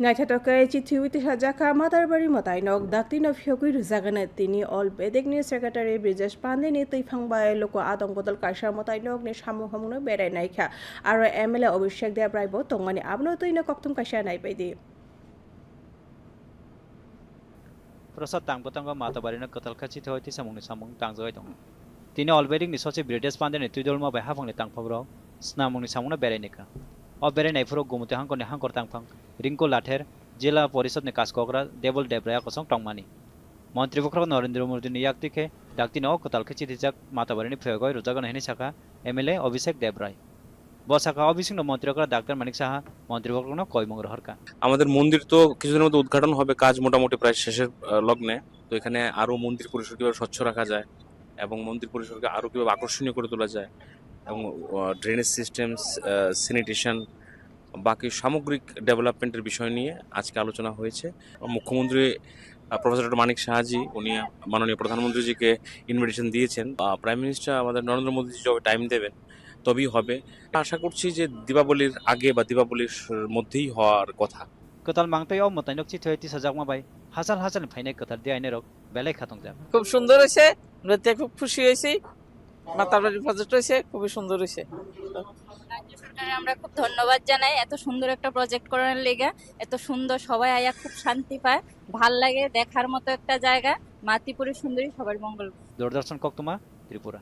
Naitatokai Chithuiti Hajaka Matarbari Matainok, Daktino Fyoki Zaganatini, all Bedek News Secretary Bridges Pandini, Tifang by Loco Adam Godal Kasha Matainok, Nishamu Homuno Bere Naika, Ara Emila Obishek their bribe, Tongani Abno to in a Coctum Kasha Naipedi. Prasad Tangotanga Matabarina Kotalkachi Toiti Samung Tangzoitong. Tino already Nisochi Bridges Pandin Tudolma by half on the Tangpavro, Snamuni Samuna Berenica. Or Berenefro Gumutahanko Hankor Tangpang, Rinko Later, Jela Porisot Nekaskokra, Devil Debra Kosong Tongmani. Montrivokro Norindro Murdini Yaktike, Daktino Kotalkachi Tizak, Matabarini Pego, Rozagan Henisaka, MLA, Obisek Debrai. বসাকা অফিসিং মন্ত্রীরা doctor Manik Saha মন্ত্রীবর্গ কয়মঙ্গর হরকা আমাদের মন্দির তো কিছুদিনের মধ্যে উদ্ঘাটন হবে কাজ মোটামুটি প্রায় শেষের লগ্নে তো এখানে আরো মন্দির পরিসর কিভাবে স্বচ্ছ রাখা যায় এবং মন্দির পরিসরকে আরো কিভাবে আকর্ষণীয় করে তোলা যায় এবং ড্রেনেজ সিস্টেম স্যানিটেশন বাকি সামগ্রিক ডেভেলপমেন্টের বিষয় নিয়ে আজকে আলোচনা হয়েছে মুখ্যমন্ত্রী প্রফেসর ডক্টর মানিক সাহাজি উনি মাননীয় প্রধানমন্ত্রীজিকে ইনভিটেশন দিয়েছেন প্রাইম মিনিস্টার আমাদের নরেন্দ্র মোদীজি যবে টাইম দেবেন তবেই হবে আশা করছি যে দীপাবলির আগে বা দীপাবলির মধ্যেই হওয়ার কথা কোতাল মাংতায়ও মতাইনক চিথয়তি সাজাকমা বাই হাজার হাজার ফাইনে কোতাল দি আইনেরক বেলাই খাতং যা খুব সুন্দর হয়েছে নৃত্য খুব খুশি হয়েছি মাতাবাড়ি প্রজেক্ট হয়েছে খুবই সুন্দর হয়েছে রাজ্য সরকারে আমরা খুব ধন্যবাদ জানাই এত সুন্দর একটা প্রজেক্ট করার লেগে এত সুন্দর সবাই আয়া খুব শান্তি পায় ভাল লাগে দেখার মতো একটা জায়গা মাতিপুরের সুন্দরী সবার মঙ্গল দূরদর্শন কক্তমা ত্রিপুরা